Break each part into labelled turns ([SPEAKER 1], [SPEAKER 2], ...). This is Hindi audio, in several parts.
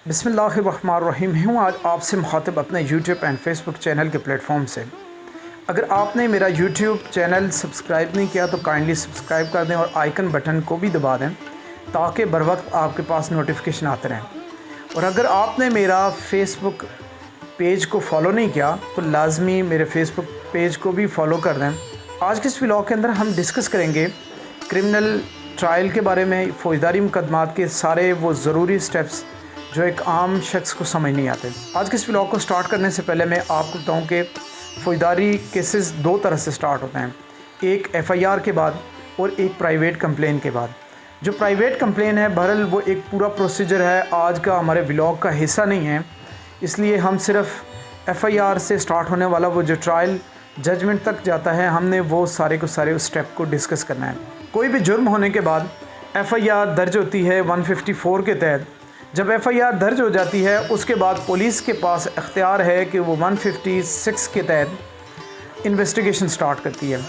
[SPEAKER 1] बिस्मिल्लाहिर्रहमानिर्रहीम हूँ आज आपसे मुखातिब अपने यूट्यूब एंड फेसबुक चैनल के प्लेटफॉर्म से। अगर आपने मेरा यूट्यूब चैनल सब्सक्राइब नहीं किया तो काइंडली सब्सक्राइब कर दें और आइकन बटन को भी दबा दें ताकि बर वक्त आपके पास नोटिफिकेशन आते रहें। और अगर आपने मेरा फेसबुक पेज को फॉलो नहीं किया तो लाजमी मेरे फेसबुक पेज को भी फॉलो कर दें। आज के इस व्लॉग के अंदर हम डिस्कस करेंगे क्रिमिनल ट्रायल के बारे में, फ़ौजदारी मुकदमात के सारे वो ज़रूरी स्टेप्स जो एक आम शख्स को समझ नहीं आते। आज के इस व्लॉग को स्टार्ट करने से पहले मैं आपको बताऊं कि फ़ौजदारी केसेस दो तरह से स्टार्ट होते हैं, एक एफआईआर के बाद और एक प्राइवेट कंप्लेन के बाद। जो प्राइवेट कंप्लेन है बहरहाल वो एक पूरा प्रोसीजर है, आज का हमारे व्लॉग का हिस्सा नहीं है, इसलिए हम सिर्फ एफआईआर से स्टार्ट होने वाला वो जो ट्रायल जजमेंट तक जाता है हमने वो सारे को सारे उस स्टेप को डिस्कस करना है। कोई भी जुर्म होने के बाद एफआईआर दर्ज होती है 154 के तहत। जब एफआईआर दर्ज हो जाती है उसके बाद पुलिस के पास इख्तियार है कि वो 156 के तहत इन्वेस्टिगेशन स्टार्ट करती है।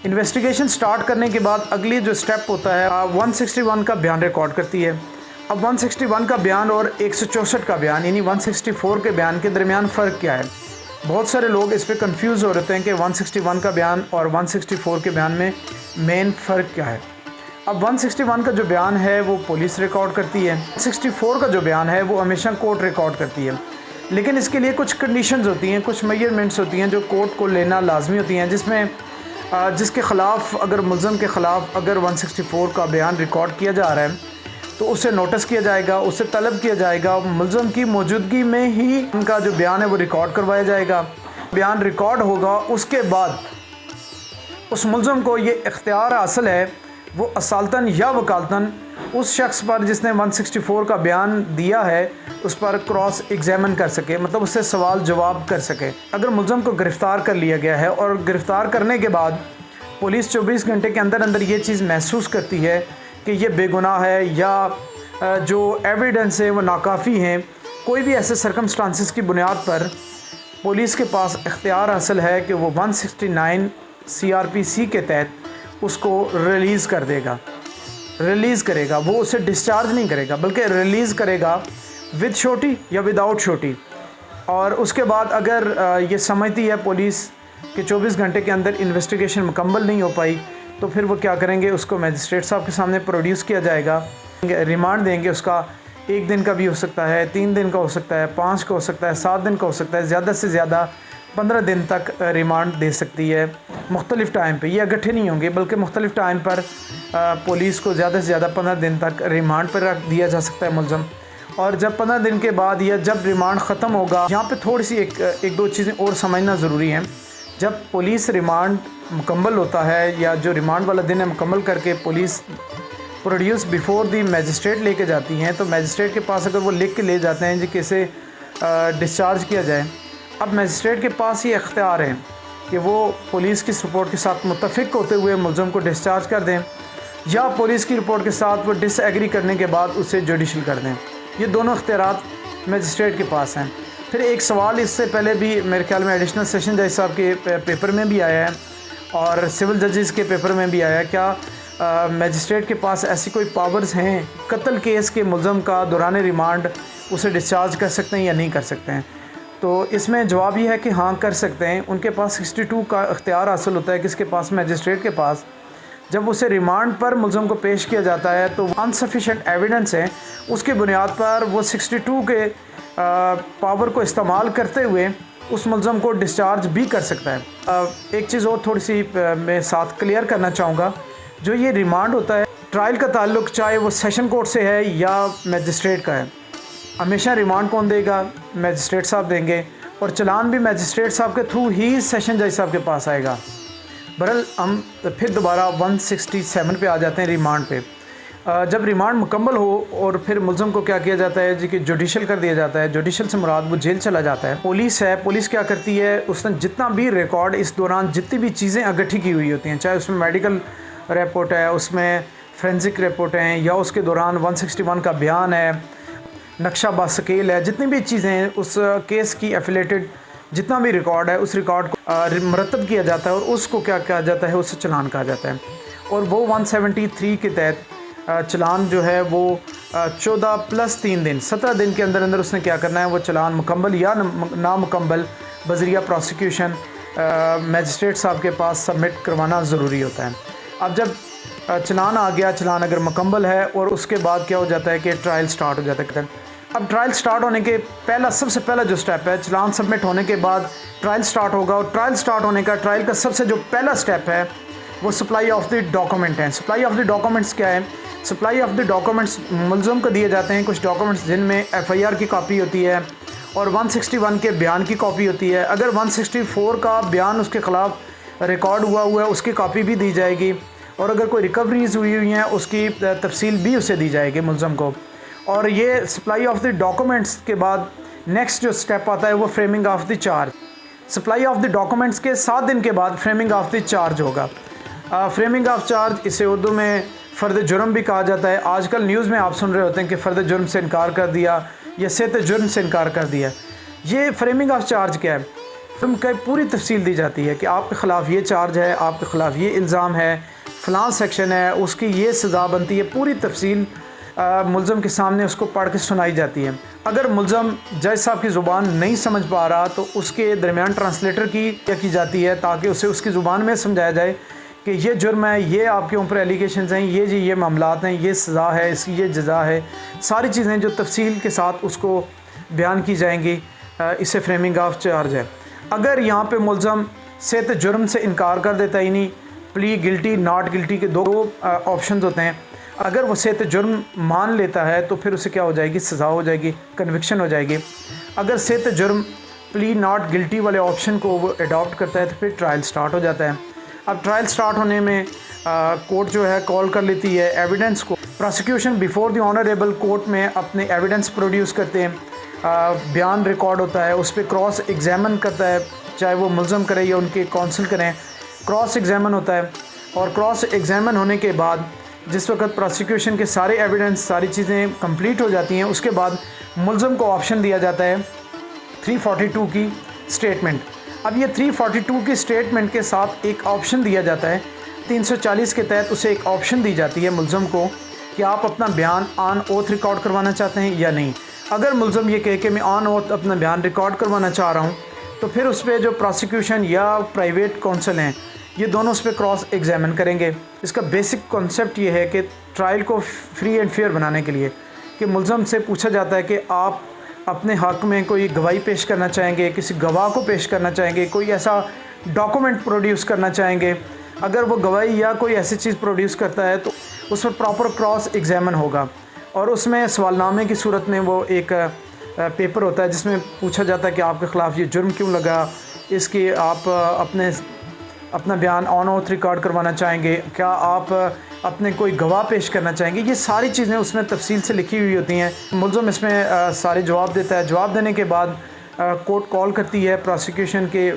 [SPEAKER 1] इन्वेस्टिगेशन स्टार्ट करने के बाद अगली जो स्टेप होता है 161 का बयान रिकॉर्ड करती है। अब 161 का बयान और 164 का बयान यानी 164 के बयान के दरमियान फ़र्क क्या है? बहुत सारे लोग इस पर कंफ्यूज हो रहे हैं कि 161 का बयान और 164 के बयान में मेन फ़र्क क्या है। अब 161 का जो बयान है वो पुलिस रिकॉर्ड करती है, 164 का जो बयान है वो हमेशा कोर्ट रिकॉर्ड करती है। लेकिन इसके लिए कुछ कंडीशंस होती हैं, कुछ मेजरमेंट्स होती हैं जो कोर्ट को लेना लाजमी होती हैं, जिसमें जिसके ख़िलाफ़ अगर मुल्ज़म के ख़िलाफ़ अगर 164 का बयान रिकॉर्ड किया जा रहा है तो उसे नोटिस किया जाएगा, उसे तलब किया जाएगा, मुल्ज़म की मौजूदगी में ही उनका जो बयान है वो रिकॉर्ड करवाया जाएगा। बयान रिकॉर्ड होगा उसके बाद उस मुल्ज़म को ये इख्तियार हासिल है वो असालतन या वकालतन उस शख्स पर जिसने 164 का बयान दिया है उस पर क्रॉस एग्जामिन कर सके, मतलब उससे सवाल जवाब कर सके। अगर मुल्ज़म को गिरफ़्तार कर लिया गया है और गिरफ़्तार करने के बाद पुलिस 24 घंटे के अंदर अंदर ये चीज़ महसूस करती है कि ये बेगुनाह है या जो एविडेंस है वो नाकाफ़ी हैं, कोई भी ऐसे सर्कमस्टांसिस की बुनियाद पर पुलिस के पास इख्तियार हासिल है कि वो 169 CRPC के तहत उसको रिलीज़ कर देगा, रिलीज़ करेगा। वो उसे डिस्चार्ज नहीं करेगा बल्कि रिलीज़ करेगा विद शोटी या विदाउट शोटी। और उसके बाद अगर ये समझती है पुलिस कि 24 घंटे के अंदर इन्वेस्टिगेशन मुकम्मल नहीं हो पाई तो फिर वो क्या करेंगे, उसको मजिस्ट्रेट साहब के सामने प्रोड्यूस किया जाएगा, रिमांड देंगे। उसका 1 दिन का भी हो सकता है, 3 दिन का हो सकता है, 5 का हो सकता है, 7 दिन का हो सकता है, ज़्यादा से ज़्यादा 15 दिन तक रिमांड दे सकती है मुख्तलिफ़ टाइम पे। ये इकट्ठे नहीं होंगे बल्कि मुख्तलिफ़ टाइम पर पुलिस को ज़्यादा से ज़्यादा 15 दिन तक रिमांड पर रख दिया जा सकता है मुल्ज़म। और जब 15 दिन के बाद या जब रिमांड ख़त्म होगा, यहाँ पे थोड़ी सी एक दो चीज़ें और समझना ज़रूरी हैं। जब पुलिस रिमांड मुकम्मल होता है या जो रिमांड वाला दिन है मुकम्मल करके police produce before the magistrate लेके जाती हैं, तो मजिस्ट्रेट के पास अगर वो लिख के ले जाते हैं जी कैसे डिस्चार्ज किया जाए, अब मजिस्ट्रेट के पास ये इख्तियार है कि वो पुलिस की रिपोर्ट के साथ मुत्तफ़िक होते हुए मुल्ज़म को डिस्चार्ज कर दें या पुलिस की रिपोर्ट के साथ वो डिसएग्री करने के बाद उसे जुडिशल कर दें। ये दोनों इख्तियारात मजिस्ट्रेट के पास हैं। फिर एक सवाल इससे पहले भी मेरे ख्याल में एडिशनल सेशन जज साहब के पेपर में भी आया है और सिविल जजेस के पेपर में भी आया है, क्या मजिस्ट्रेट के पास ऐसी कोई पावर्स हैं कत्ल केस के मुल्ज़म का दौरान रिमांड उसे डिस्चार्ज कर सकते हैं या नहीं कर सकते हैं? तो इसमें जवाब ये है कि हाँ कर सकते हैं। उनके पास 62 का इख्तियार हासिल होता है, किसके पास? मजिस्ट्रेट के पास। जब उसे रिमांड पर मुल्ज़म को पेश किया जाता है तो अनसफिशेंट एविडेंस है, उसकी बुनियाद पर वो 62 के पावर को इस्तेमाल करते हुए उस मुल्ज़म को डिस्चार्ज भी कर सकता है। एक चीज़ और थोड़ी सी मैं साथ क्लियर करना चाहूँगा, जो ये रिमांड होता है ट्रायल का ताल्लुक़ चाहे वो सेशन कोर्ट से है या मजिस्ट्रेट का है, हमेशा रिमांड कौन देगा? मजिस्ट्रेट साहब देंगे और चलान भी मजिस्ट्रेट साहब के थ्रू ही सेशन जज साहब के पास आएगा। बहरहाल हम फिर दोबारा 167 पे आ जाते हैं, रिमांड पे। जब रिमांड मुकम्मल हो और फिर मुल्ज़म को क्या किया जाता है जी कि जुडिशल कर दिया जाता है। जुडिशल से मुराद वो जेल चला जाता है। पुलिस है, पुलिस क्या करती है, उसने जितना भी रिकॉर्ड इस दौरान जितनी भी चीज़ें इकट्ठी की हुई होती हैं, चाहे उसमें मेडिकल रिपोर्ट है, उसमें फोरेंसिक रिपोर्ट हैं या उसके दौरान 161 का बयान है, नक्शा बास्केल है, जितनी भी चीज़ें हैं उस केस की एफिलेटेड जितना भी रिकॉर्ड है उस रिकॉर्ड को मरतब किया जाता है और उसको क्या कहा जाता है, उससे चलान कहा जाता है। और वो 173 के तहत चलान जो है वो 14 + 3 दिन 17 दिन के अंदर अंदर उसने क्या करना है, वो चलान मुकम्मल या नामुकम्मल बज़रिया प्रोसिक्यूशन मजिस्ट्रेट साहब के पास सबमिट करवाना ज़रूरी होता है। अब जब चलान आ गया, चलान अगर मुकम्मल है और उसके बाद क्या हो जाता है कि ट्रायल स्टार्ट हो जाता है। अब ट्रायल स्टार्ट होने के सबसे पहला जो स्टेप है, चलान सबमिट होने के बाद ट्रायल स्टार्ट होगा, और ट्रायल स्टार्ट होने का ट्रायल का सबसे जो पहला स्टेप है वो सप्लाई ऑफ द डॉक्यूमेंट है। सप्लाई ऑफ द डॉक्यूमेंट्स क्या है? सप्लाई ऑफ द डॉक्यूमेंट्स मुलज़म को दिए जाते हैं कुछ डॉक्यूमेंट्स जिनमें FIR की कॉपी होती है और 161 के बयान की कॉपी होती है। अगर 164 का बयान उसके ख़िलाफ़ रिकॉर्ड हुआ है उसकी कॉपी भी दी जाएगी, और अगर कोई रिकवरीज़ हुई हैं उसकी तफसील भी उसे दी जाएगी मुलज़म को। और ये सप्लाई ऑफ द डॉक्यूमेंट्स के बाद नेक्स्ट जो स्टेप आता है वो framing of the charge. Supply of the documents के 7 दिन के बाद फ्रेमिंग ऑफ द चार्ज होगा। फ्रेमिंग ऑफ चार्ज, इसे उर्दू में फ़र्द जुर्म भी कहा जाता है। आजकल न्यूज़ में आप सुन रहे होते हैं कि फ़र्द जुर्म से इनकार कर दिया या सेत जुर्म से इनकार कर दिया। ये फ्रेमिंग ऑफ चार्ज क्या है? फिल्म की पूरी तफसील दी जाती है कि आपके ख़िलाफ़ ये चार्ज है, आपके ख़िलाफ़ ये इल्ज़ाम है, फ़लाँ सेक्शन है, उसकी ये सज़ा बनती है। पूरी तफसील मुलज़म के सामने उसको पढ़ के सुनाई जाती है। अगर मुलज़म जज साहब की ज़ुबान नहीं समझ पा रहा तो उसके दरमियान ट्रांसलेटर की जाती है ताकि उसे उसकी ज़ुबान में समझाया जाए कि ये जुर्म है, ये आपके ऊपर एलिगेशंस हैं, ये मामलात हैं, ये सज़ा है, इसकी ये जज़ा है। सारी चीज़ें जो तफसील के साथ उसको बयान की जाएंगी, इसे फ्रेमिंग ऑफ चार्ज है। अगर यहाँ पे मुलज़म सेत जुर्म से इनकार कर देता ही नहीं, प्ली गिल्टी नॉट गिल्टी के 2 ऑप्शन होते हैं। अगर वो सेत जुर्म मान लेता है तो फिर उसे क्या हो जाएगी, सज़ा हो जाएगी, कन्विक्शन हो जाएगी। अगर सेत जुर्म प्ली नॉट गिल्टी वाले ऑप्शन को वो अडॉप्ट करता है तो फिर ट्रायल स्टार्ट हो जाता है। अब ट्रायल स्टार्ट होने में कोर्ट जो है कॉल कर लेती है एविडेंस को। Prosecution before the honourable court में अपने एविडेंस प्रोड्यूस करते हैं, बयान रिकॉर्ड होता है, उस पर क्रॉस एग्जामिन करता है, चाहे वो मुलज़म करे या उनके काउंसिल करें, क्रॉस एग्जामिन होता है। और क्रॉस एग्जामिन होने के बाद जिस वक्त प्रोसिक्यूशन के सारे एविडेंस, सारी चीज़ें कंप्लीट हो जाती हैं, उसके बाद मुलज़म को ऑप्शन दिया जाता है 342 की स्टेटमेंट। अब ये 342 की स्टेटमेंट के साथ एक ऑप्शन दिया जाता है 340 के तहत उसे एक ऑप्शन दी जाती है मुलज़म को कि आप अपना बयान ऑन ओथ रिकॉर्ड करवाना चाहते हैं या नहीं। अगर मुलज़म ये कहे कि मैं ऑन ओथ अपना बयान रिकॉर्ड करवाना चाह रहा हूँ तो फिर उस पर जो प्रोसिक्यूशन या प्राइवेट काउंसिल हैं ये दोनों उस पर क्रॉस एग्जामिन करेंगे। इसका बेसिक कॉन्सेप्ट ये है कि ट्रायल को फ्री एंड फेयर बनाने के लिए कि मुलज़म से पूछा जाता है कि आप अपने हक़ में कोई गवाही पेश करना चाहेंगे, किसी गवाह को पेश करना चाहेंगे, कोई ऐसा डॉक्यूमेंट प्रोड्यूस करना चाहेंगे। अगर वो गवाही या कोई ऐसी चीज़ प्रोड्यूस करता है तो उस पर प्रॉपर क्रॉस एग्जामिन होगा, और उसमें सवालनामे की सूरत में वो एक पेपर होता है जिसमें पूछा जाता है कि आपके ख़िलाफ़ ये जुर्म क्यों लगा, इसकी आप अपना बयान ऑन ओथ रिकॉर्ड करवाना चाहेंगे, क्या आप अपने कोई गवाह पेश करना चाहेंगे। ये सारी चीज़ें उसमें तफसील से लिखी हुई होती हैं। मुलज़म इसमें सारे जवाब देता है। जवाब देने के बाद कोर्ट कॉल करती है प्रोसिक्यूशन के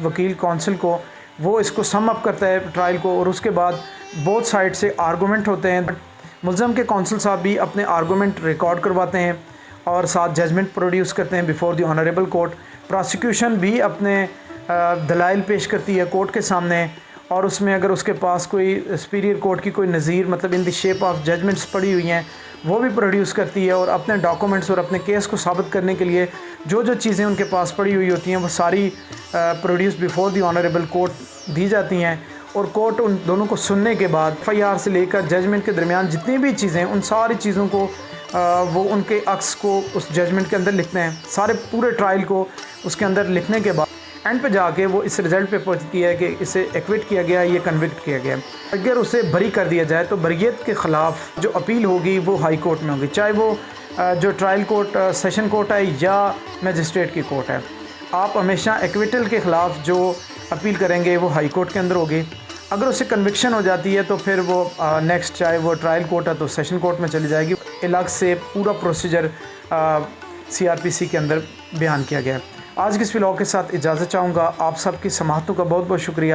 [SPEAKER 1] वकील काउंसिल को, वो इसको सम अप करता है ट्रायल को, और उसके बाद बोथ साइड से आर्गूमेंट होते हैं। मुलज़म के काउंसिल साहब भी अपने आर्गूमेंट रिकॉर्ड करवाते हैं और साथ जजमेंट प्रोड्यूस करते हैं before the honourable court. Prosecution भी अपने दलाइल पेश करती है कोर्ट के सामने, और उसमें अगर उसके पास कोई सुपीरियर कोर्ट की कोई नज़ीर मतलब in the shape of judgments पड़ी हुई हैं वो भी प्रोड्यूस करती है, और अपने डॉक्यूमेंट्स और अपने केस को साबित करने के लिए जो जो चीज़ें उनके पास पड़ी हुई होती हैं वो सारी produce before the honourable court दी जाती हैं। और कोर्ट उन दोनों को सुनने के बाद FIR से लेकर जजमेंट के दरमियान जितनी भी चीज़ें, उन सारी चीज़ों को वो उनके अक्स को उस जजमेंट के अंदर लिखते हैं, सारे पूरे ट्रायल को उसके अंदर लिखने के बाद एंड पे जाके वो इस रिज़ल्ट पे पहुंचती है कि इसे एक्विट किया गया, ये कन्विक्ट किया गया। अगर उसे बरी कर दिया जाए तो बरीयत के ख़िलाफ़ जो अपील होगी वो हाई कोर्ट में होगी, चाहे वो जो ट्रायल कोर्ट सेशन कोर्ट है या मजिस्ट्रेट की कोर्ट है। आप हमेशा एक्विटल के ख़िलाफ़ जो अपील करेंगे वो हाई कोर्ट के अंदर होगी। अगर उसे कन्विक्शन हो जाती है तो फिर वो नेक्स्ट, चाहे वो ट्रायल कोर्ट है तो सेशन कोर्ट में चली जाएगी। अलग से पूरा प्रोसीजर CRPC के अंदर बयान किया गया है। आज की इस व्लॉग के साथ इजाज़त चाहूँगा। आप सबकी समाअतों का बहुत बहुत शुक्रिया।